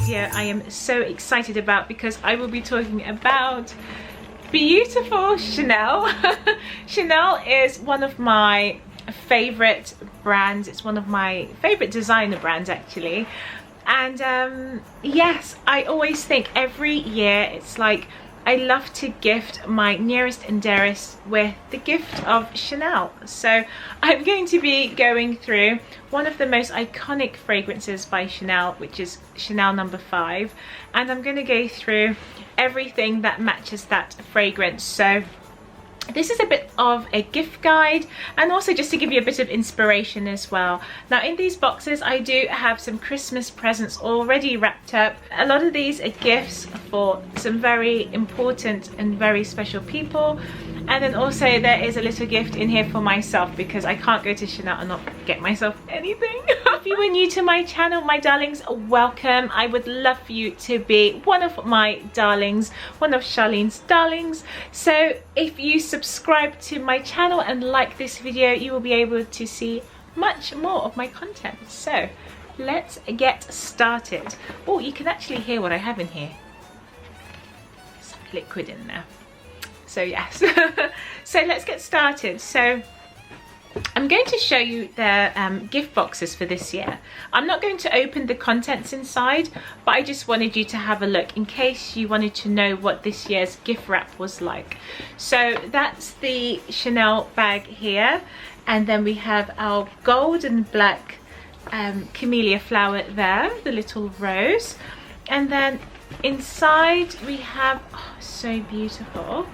video I am so excited about because I will be talking about beautiful Chanel. Chanel is one of my favorite brands. It's one of my favorite designer brands actually. And yes, I always think every year it's like I love to gift my nearest and dearest with the gift of Chanel. So I'm going to be going through one of the most iconic fragrances by Chanel, which is Chanel No.5, and I'm going to go through everything that matches that fragrance. So this is a bit of a gift guide and also just to give you a bit of inspiration as well. Now in these boxes I do have some Christmas presents already wrapped up. A lot of these are gifts for some very important and very special people, and then also there is a little gift in here for myself because I can't go to Chanel and not get myself anything. If you are new to my channel, my darlings, welcome. I would love for you to be one of my darlings, one of Charlene's darlings. So if you subscribe to my channel and like this video, you will be able to see much more of my content. So let's get started. Oh, you can actually hear what I have in here. Some liquid in there. So yes. So let's get started. So I'm going to show you the gift boxes for this year. I'm not going to open the contents inside, but I just wanted you to have a look in case you wanted to know what this year's gift wrap was like. So that's the Chanel bag here, and then we have our gold and black camellia flower there, the little rose, and then inside we have, oh, so beautiful.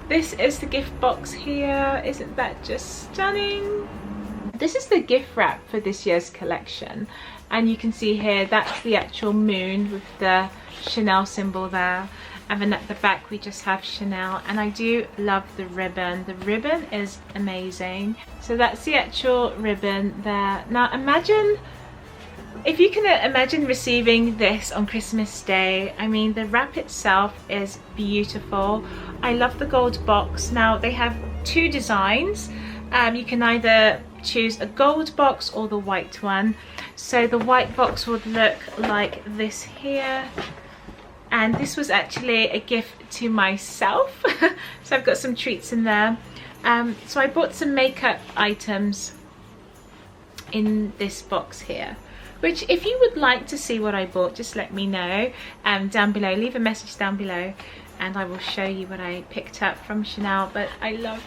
This is the gift box here. Isn't that just stunning? This is the gift wrap for this year's collection. And you can see here, that's the actual moon with the Chanel symbol there. And then at the back, we just have Chanel. And I do love the ribbon. The ribbon is amazing. So that's the actual ribbon there. Now imagine, if you can imagine receiving this on Christmas Day. I mean, the wrap itself is beautiful. I love the gold box. Now they have two designs. You can either choose a gold box or the white one. So the white box would look like this here. And this was actually a gift to myself. So I've got some treats in there. So I bought some makeup items in this box here, which if you would like to see what I bought, just let me know down below. Leave a message down below and I will show you what I picked up from Chanel. But I love,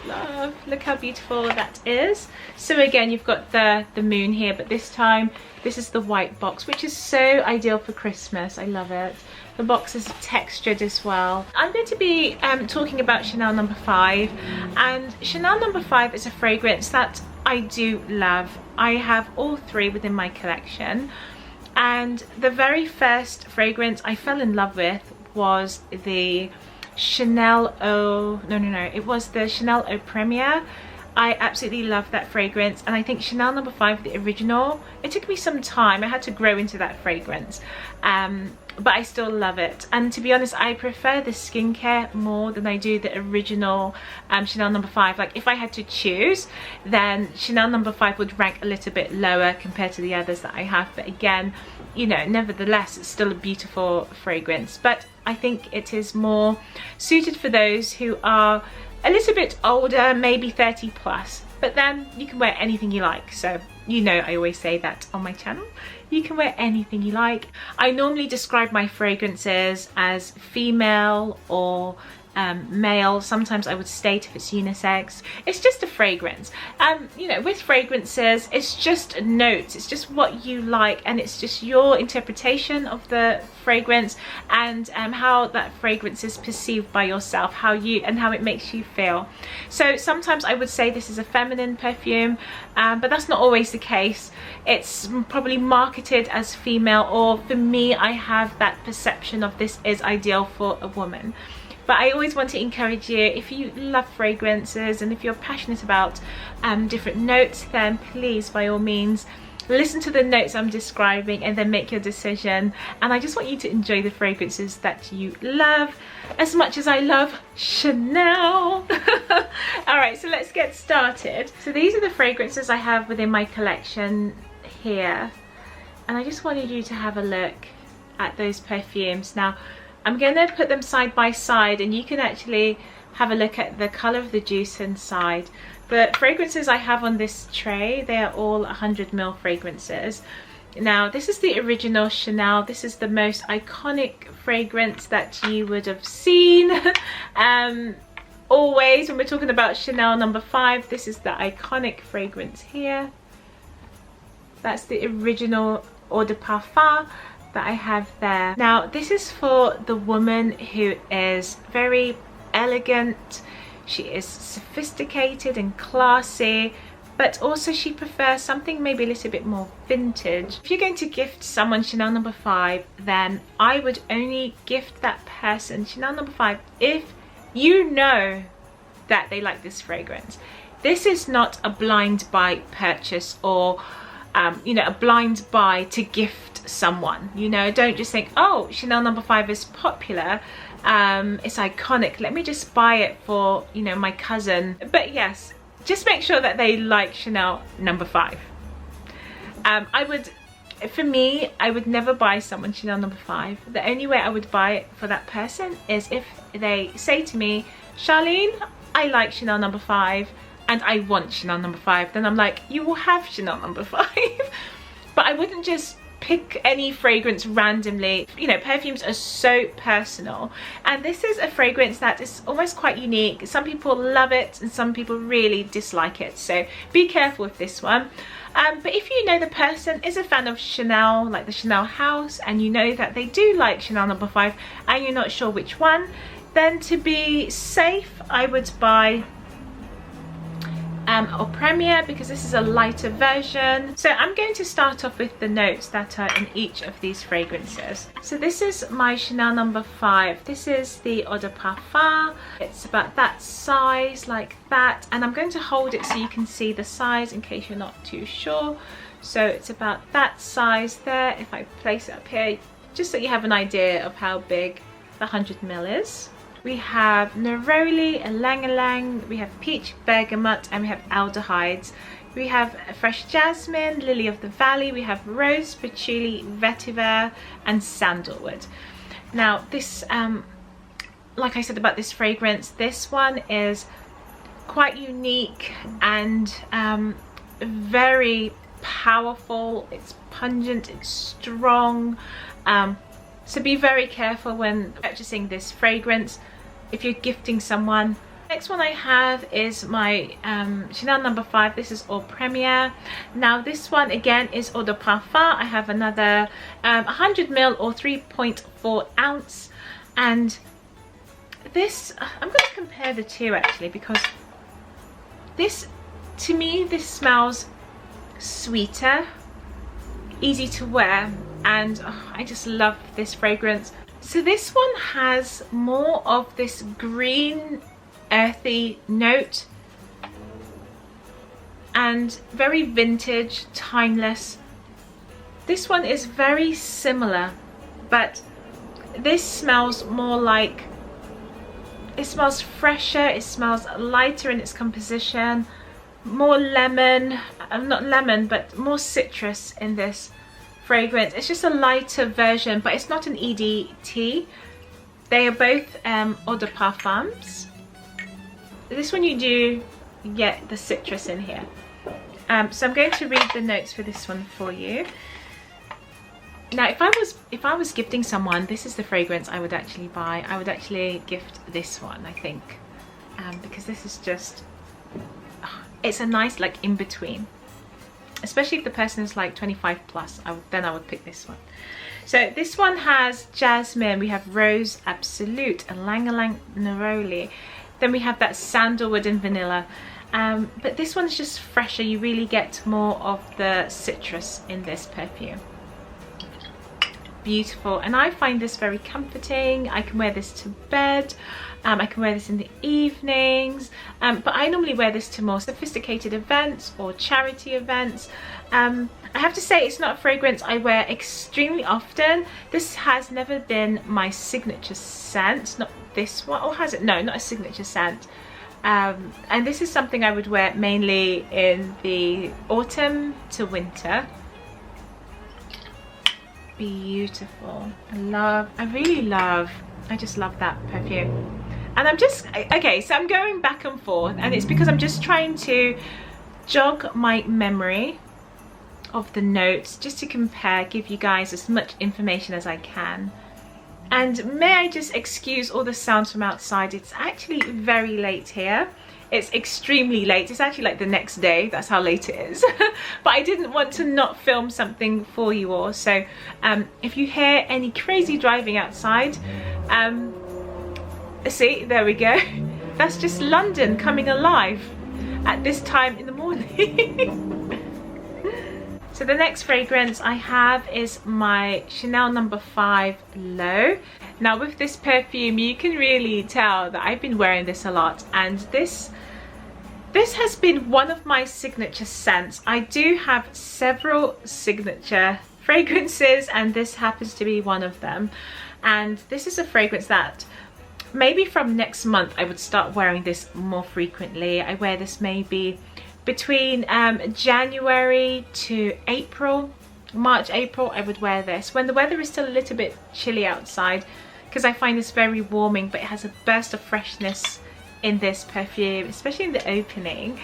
look how beautiful that is. So again, you've got the moon here, but this time this is the white box, which is so ideal for Christmas. I love it. The box is textured as well. I'm going to be talking about Chanel No.5, and Chanel No.5 is a fragrance that I do love. I have all three within my collection, and the very first fragrance I fell in love with was the Chanel it was the Chanel Première. I absolutely love that fragrance, and I think Chanel No.5, the original, it took me some time. I had to grow into that fragrance, but I still love it. And to be honest, I prefer the skincare more than I do the original Chanel No.5. Like if I had to choose, then Chanel No.5 would rank a little bit lower compared to the others that I have. But again, you know, nevertheless, it's still a beautiful fragrance. But I think it is more suited for those who are a little bit older, maybe 30 plus, but then you can wear anything you like. So you know, I always say that on my channel, you can wear anything you like. I normally describe my fragrances as female or male. Sometimes I would state if it's unisex. It's just a fragrance. You know, with fragrances, it's just notes. It's just what you like, and it's just your interpretation of the fragrance and how that fragrance is perceived by yourself, how it makes you feel. So sometimes I would say this is a feminine perfume, but that's not always the case. It's probably marketed as female, or for me, I have that perception of this is ideal for a woman. But I always want to encourage you, if you love fragrances and if you're passionate about different notes, then please, by all means, listen to the notes I'm describing and then make your decision. And I just want you to enjoy the fragrances that you love as much as I love Chanel. Alright, so let's get started. So these are the fragrances I have within my collection here. And I just wanted you to have a look at those perfumes. Now I'm going to put them side by side and you can actually have a look at the colour of the juice inside. The fragrances I have on this tray, they are all 100ml fragrances. Now this is the original Chanel. This is the most iconic fragrance that you would have seen. Always when we're talking about Chanel No. 5, this is the iconic fragrance here. That's the original Eau de Parfum that I have there. Now this is for the woman who is very elegant, she is sophisticated and classy, but also she prefers something maybe a little bit more vintage. If you're going to gift someone Chanel No. 5, then I would only gift that person Chanel No. 5 if you know that they like this fragrance. This is not a blind buy purchase or you know, a blind buy to gift someone. You know, don't just think, oh, Chanel No. 5 is popular, it's iconic, let me just buy it for, you know, my cousin. But yes, just make sure that they like Chanel No. 5. For me, I would never buy someone Chanel No. 5. The only way I would buy it for that person is if they say to me, Charlene, I like Chanel No. 5 and I want Chanel No. 5. Then I'm like, you will have Chanel No. 5. But I wouldn't just pick any fragrance randomly. You know, perfumes are so personal, and this is a fragrance that is almost quite unique. Some people love it and some people really dislike it, so be careful with this one. But if you know the person is a fan of Chanel, like the Chanel house, and you know that they do like Chanel No. 5 and you're not sure which one, then to be safe I would buy or Première, because this is a lighter version. So I'm going to start off with the notes that are in each of these fragrances. So this is my Chanel No. 5. This is the Eau de Parfum. It's about that size, like that, and I'm going to hold it so you can see the size in case you're not too sure. So it's about that size there. If I place it up here, just so you have an idea of how big the 100ml is. We have neroli, ylang ylang, we have peach bergamot, and we have aldehydes. We have fresh jasmine, lily of the valley, we have rose, patchouli, vetiver, and sandalwood. Now this, like I said about this fragrance, this one is quite unique and very powerful. It's pungent, it's strong. So be very careful when purchasing this fragrance if you're gifting someone. Next one I have is my Chanel No. 5. This is All Première. Now this one again is Eau de Parfum. I have another 100ml or 3.4 ounce, and this, I'm going to compare the two actually, because this, to me, this smells sweeter, easy to wear, and I just love this fragrance. So this one has more of this green earthy note and very vintage, timeless. This one is very similar, but this smells more like, it smells fresher, it smells lighter in its composition, more lemon, not lemon, but more citrus in this fragrance. It's just a lighter version, but it's not an EDT. They are both Eau de Parfums. This one you do get the citrus in here. So I'm going to read the notes for this one for you. Now if I was gifting someone, this is the fragrance I would actually buy. I would actually gift this one, I think, because this is just, it's a nice like in between. Especially if the person is like 25 plus, then I would pick this one. So this one has jasmine, we have rose absolute, ylang ylang neroli. Then we have that sandalwood and vanilla. But this one's just fresher. You really get more of the citrus in this perfume. Beautiful, and I find this very comforting. I can wear this to bed. I can wear this in the evenings, but I normally wear this to more sophisticated events or charity events. I have to say it's not a fragrance I wear extremely often. This has never been my signature scent, not this one, or has it? No, not a signature scent. And this is something I would wear mainly in the autumn to winter. beautiful. I just love that perfume. And I'm just, okay, so I'm going back and forth, and it's because I'm just trying to jog my memory of the notes, just to compare, give you guys as much information as I can. And may I just excuse all the sounds from outside. It's actually very late here. It's extremely late. It's actually like the next day. That's how late it is. But I didn't want to not film something for you all. So if you hear any crazy driving outside, see, there we go. That's just London coming alive at this time in the morning. So the next fragrance I have is my Chanel No.5 Low. Now with this perfume, you can really tell that I've been wearing this a lot, and this has been one of my signature scents. I do have several signature fragrances, and this happens to be one of them. And this is a fragrance that maybe from next month I would start wearing this more frequently. I wear this maybe between January to April, March, April. I would wear this when the weather is still a little bit chilly outside, because I find this very warming, but it has a burst of freshness in this perfume, especially in the opening.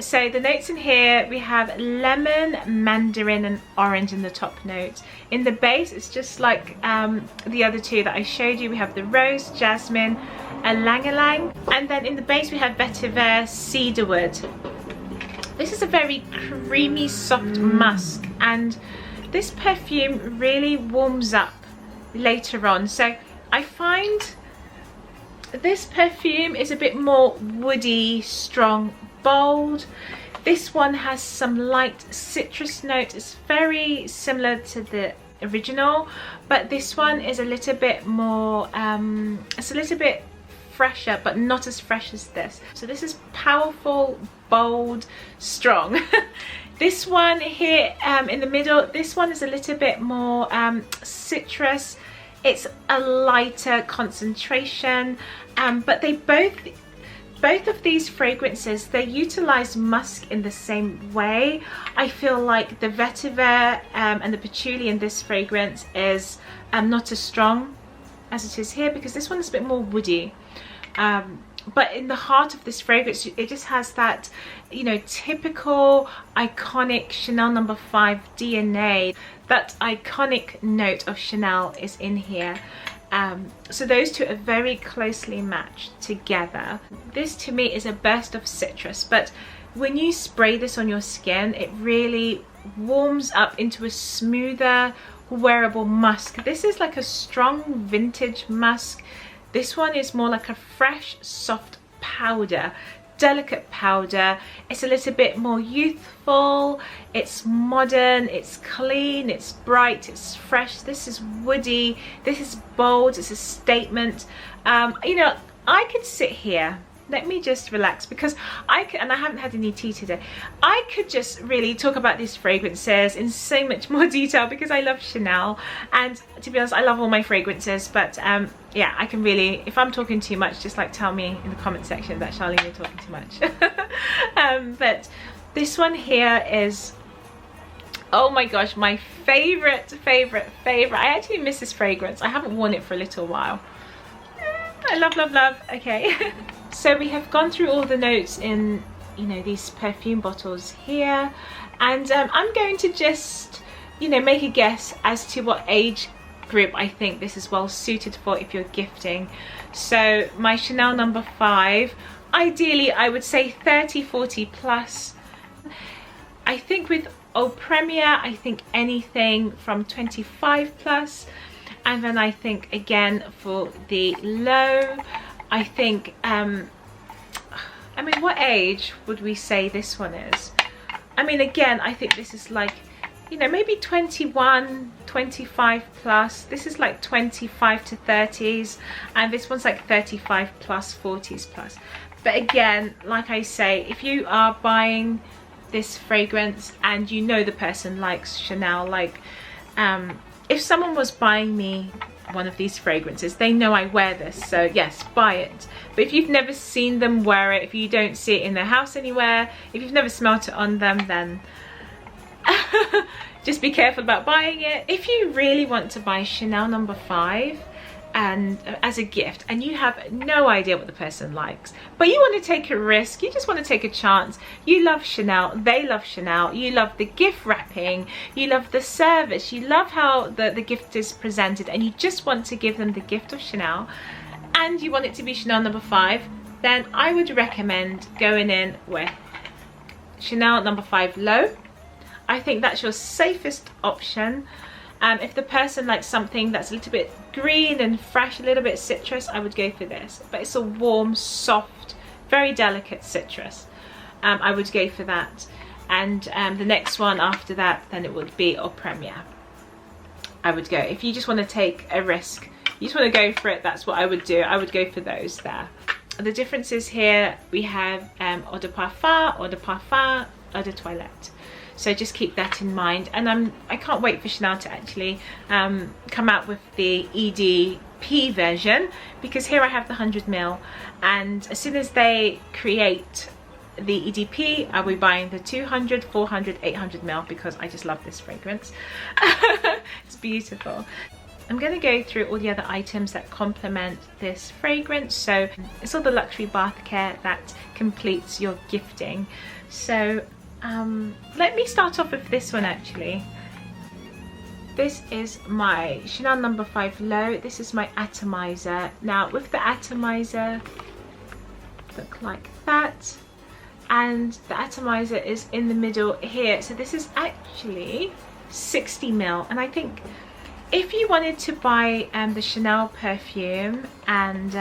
So the notes in here, we have lemon, mandarin and orange in the top notes. In the base, it's just like the other two that I showed you. We have the rose, jasmine, ylang-ylang, and then in the base we have vetiver, cedarwood. This is a very creamy, soft musk, and this perfume really warms up later on. So I find this perfume is a bit more woody, strong, bold. This one has some light citrus notes. It's very similar to the original, but this one is a little bit more, it's a little bit fresher, but not as fresh as this. So this is powerful, bold, strong. This one here in the middle, this one is a little bit more citrus. It's a lighter concentration, but they both of these fragrances, they utilize musk in the same way. I feel like the vetiver and the patchouli in this fragrance is not as strong as it is here, because this one is a bit more woody. But in the heart of this fragrance, it just has that, you know, typical iconic Chanel No.5 DNA. That iconic note of Chanel is in here. So those two are very closely matched together. This to me is a burst of citrus, but when you spray this on your skin, it really warms up into a smoother, wearable musk. This is like a strong vintage musk. This one is more like a fresh, soft powder, delicate powder. It's a little bit more youthful, it's modern, it's clean, it's bright, it's fresh. This is woody, this is bold, it's a statement. You know, I could sit here, let me just relax, because I haven't had any tea today. I could just really talk about these fragrances in so much more detail, because I love Chanel, and to be honest, I love all my fragrances. But yeah, I can really, if I'm talking too much, just like tell me in the comment section that Charlene, you're talking too much. But this one here is, oh my gosh, my favorite. I actually miss this fragrance. I haven't worn it for a little while. I love. Okay. So we have gone through all the notes in, you know, these perfume bottles here, and I'm going to just, you know, make a guess as to what age group I think this is well suited for if you're gifting. So my Chanel No.5, ideally I would say 30-40 plus. I think with Première, I think anything from 25 plus. And then I think again for the low, I think, I mean, what age would we say this one is? I mean, again, I think this is like, you know, maybe 21, 25 plus. This is like 25 to 30s, and this one's like 35 plus, 40s plus. But again, like I say, if you are buying this fragrance and you know the person likes Chanel, like, if someone was buying me one of these fragrances, they know I wear this, so yes, buy it. But if you've never seen them wear it, if you don't see it in their house anywhere, if you've never smelt it on them, then just be careful about buying it. If you really want to buy Chanel No. 5 and as a gift, and you have no idea what the person likes, but you want to take a risk, you just want to take a chance, you love Chanel, they love Chanel, you love the gift wrapping, you love the service, you love how the gift is presented, and you just want to give them the gift of Chanel, and you want it to be Chanel No. 5, then I would recommend going in with Chanel No. 5 Low. I think that's your safest option. If the person likes something that's a little bit green and fresh, a little bit citrus, I would go for this. But it's a warm, soft, very delicate citrus. I would go for that. And the next one after that, then it would be Première. I would go. If you just want to take a risk, you just want to go for it, that's what I would do. I would go for those there. The differences here, we have eau de parfum, eau de parfum, eau de toilette. So just keep that in mind. And I can't wait for Chanel to actually come out with the EDP version, because here I have the 100ml, and as soon as they create the EDP, I'll be buying the 200, 400, 800ml, because I just love this fragrance. It's beautiful. I'm going to go through all the other items that complement this fragrance. So it's all the luxury bath care that completes your gifting. So let me start off with this one actually. This is my Chanel No. 5 Low. This is my atomizer. Now with the atomizer, look like that. And the atomizer is in the middle here. So this is actually 60ml. And I think if you wanted to buy the Chanel perfume and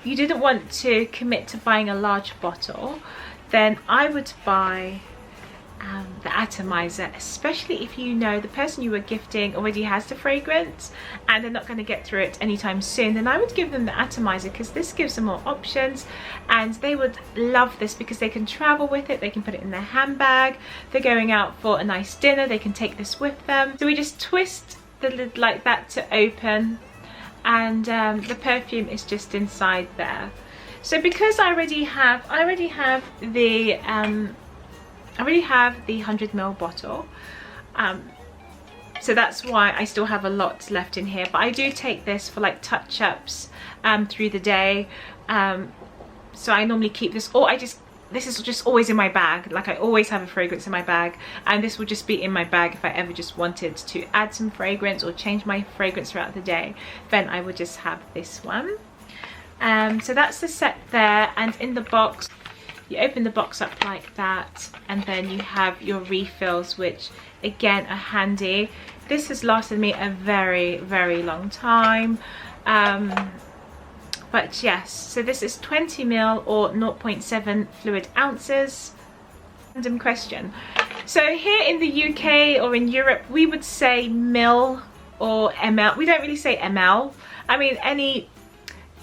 you didn't want to commit to buying a large bottle, then I would buy the atomizer, especially if you know the person you were gifting already has the fragrance and they're not going to get through it anytime soon. Then I would give them the atomizer, because this gives them more options, and they would love this because they can travel with it, they can put it in their handbag, they're going out for a nice dinner, they can take this with them. So we just twist the lid like that to open, and the perfume is just inside there. So because I already have the 100ml bottle, so that's why I still have a lot left in here. But I do take this for like touch-ups through the day. So I normally keep this, or this is just always in my bag. Like I always have a fragrance in my bag, and this will just be in my bag if I ever just wanted to add some fragrance or change my fragrance throughout the day. Then I would just have this one. So that's the set there, and in the box, you open the box up like that, and then you have your refills, which again are handy. This has lasted me a very, very long time. But yes, so this is 20ml or 0.7 fluid ounces. Random question. So here in the UK or in Europe, we would say mil or ml. We don't really say ml. I mean,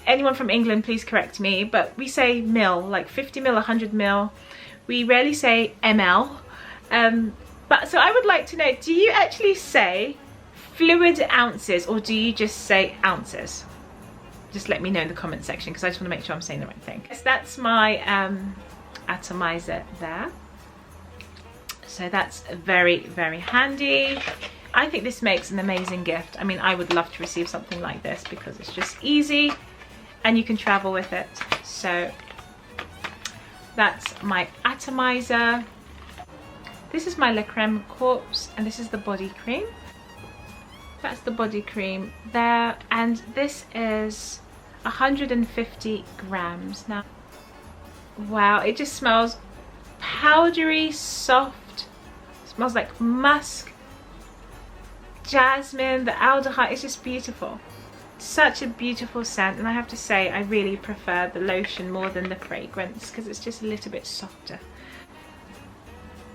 anyone from England, please correct me, but we say mil, like 50ml, 100ml. We rarely say ml. But so I would like to know, do you actually say fluid ounces, or do you just say ounces? Just let me know in the comment section, because I just want to make sure I'm saying the right thing. So that's my atomizer there. So that's very, very handy. I think this makes an amazing gift. I mean, I would love to receive something like this because it's just easy and you can travel with it. So that's my atomizer. This is my Creme Corps, and this is the body cream. That's the body cream there, and this is 150 grams. Now, wow, it just smells powdery, soft. It smells like musk, jasmine, the aldehyde. It's just beautiful. Such a beautiful scent, and I have to say I really prefer the lotion more than the fragrance because it's just a little bit softer.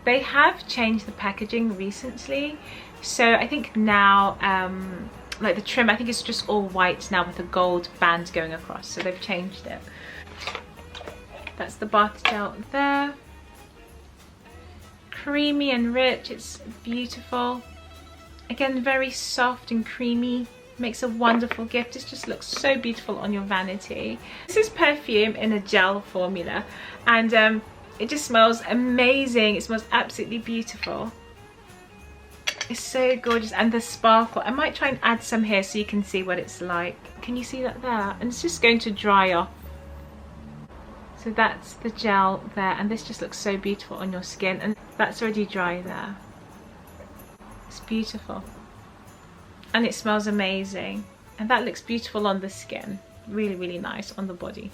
They have changed the packaging recently, so I think now like the trim, I think it's just all white now with a gold band going across, so they've changed it. That's the bath gel there. Creamy and rich, it's beautiful. Again, very soft and creamy. Makes a wonderful gift. This just looks so beautiful on your vanity. This is perfume in a gel formula, and it just smells amazing. It smells absolutely beautiful. It's so gorgeous, and the sparkle. I might try and add some here so you can see what it's like. Can you see that there? And it's just going to dry off. So that's the gel there, and this just looks so beautiful on your skin, and that's already dry there. It's beautiful. And it smells amazing. And that looks beautiful on the skin. Really, really nice on the body.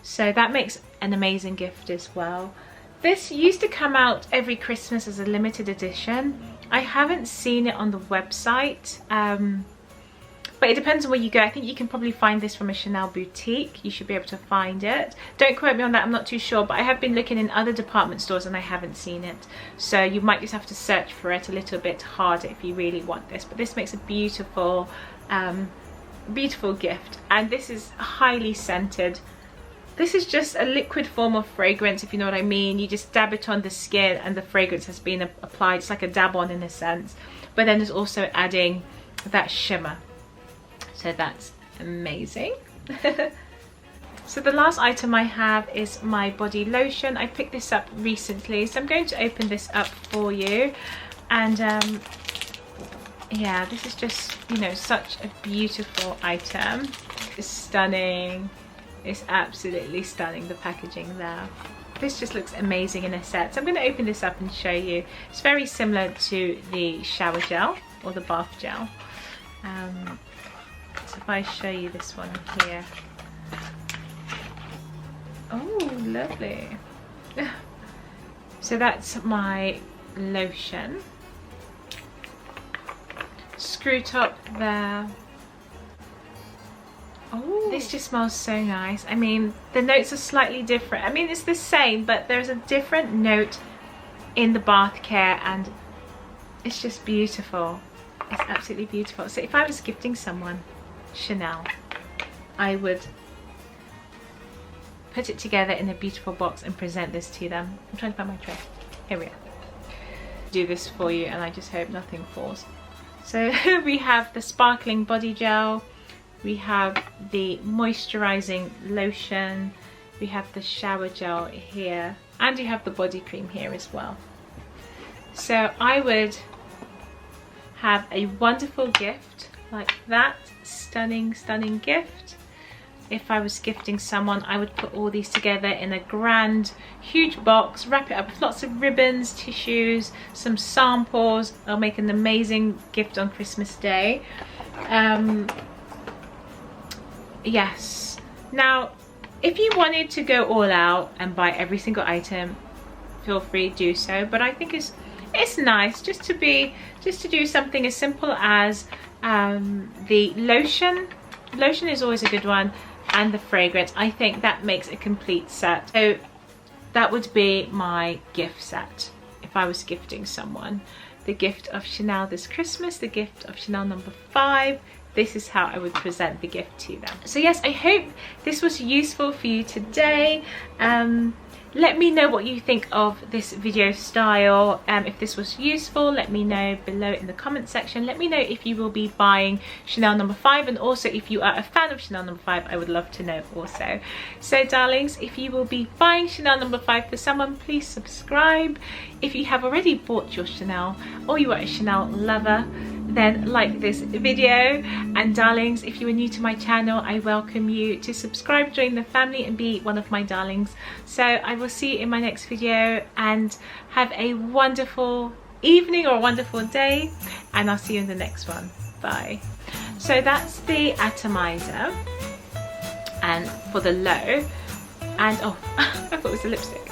So that makes an amazing gift as well. This used to come out every Christmas as a limited edition. I haven't seen it on the website, but it depends on where you go. I think you can probably find this from a Chanel boutique. You should be able to find it. Don't quote me on that, I'm not too sure, but I have been looking in other department stores and I haven't seen it. So you might just have to search for it a little bit harder if you really want this. But this makes a beautiful, beautiful gift. And this is highly scented. This is just a liquid form of fragrance, if you know what I mean. You just dab it on the skin and the fragrance has been applied. It's like a dab on in a sense. But then there's also adding that shimmer. So that's amazing. So the last item I have is my body lotion. I picked this up recently, so I'm going to open this up for you. And yeah, this is just, you know, such a beautiful item. It's stunning. It's absolutely stunning, the packaging there. This just looks amazing in a set. So I'm going to open this up and show you. It's very similar to the shower gel or the bath gel. So if I show you this one here. Oh, lovely. So that's my lotion. Screw top there. Oh, this just smells so nice. I mean, the notes are slightly different. I mean, it's the same, but there's a different note in the bath care, and it's just beautiful. It's absolutely beautiful. So if I was gifting someone Chanel, I would put it together in a beautiful box and present this to them. I'm trying to find my tray. Here we are. Do this for you, and I just hope nothing falls. So we have the sparkling body gel. We have the moisturizing lotion, we have the shower gel here, and you have the body cream here as well. So I would have a wonderful gift like that. Stunning, stunning gift. If I was gifting someone, I would put all these together in a grand, huge box, wrap it up with lots of ribbons, tissues, some samples. I'll make an amazing gift on Christmas Day. Yes. Now, if you wanted to go all out and buy every single item, feel free to do so. But I think it's nice just to do something as simple as the lotion. Lotion is always a good one, and the fragrance. I think that makes a complete set. So that would be my gift set if I was gifting someone. The gift of Chanel this Christmas, the gift of Chanel No. 5. This is how I would present the gift to them. So yes, I hope this was useful for you today. Let me know what you think of this video style. If this was useful, let me know below in the comment section. Let me know if you will be buying Chanel No. 5, and also if you are a fan of Chanel No. 5, I would love to know also. So darlings, if you will be buying Chanel No. 5 for someone, please subscribe. If you have already bought your Chanel, or you are a Chanel lover, then like this video. And darlings, if you are new to my channel, I welcome you to subscribe, join the family, and be one of my darlings. So I will see you in my next video, and have a wonderful evening or a wonderful day, and I'll see you in the next one. Bye. So that's the atomizer, and for the low, and oh I thought it was the lipstick.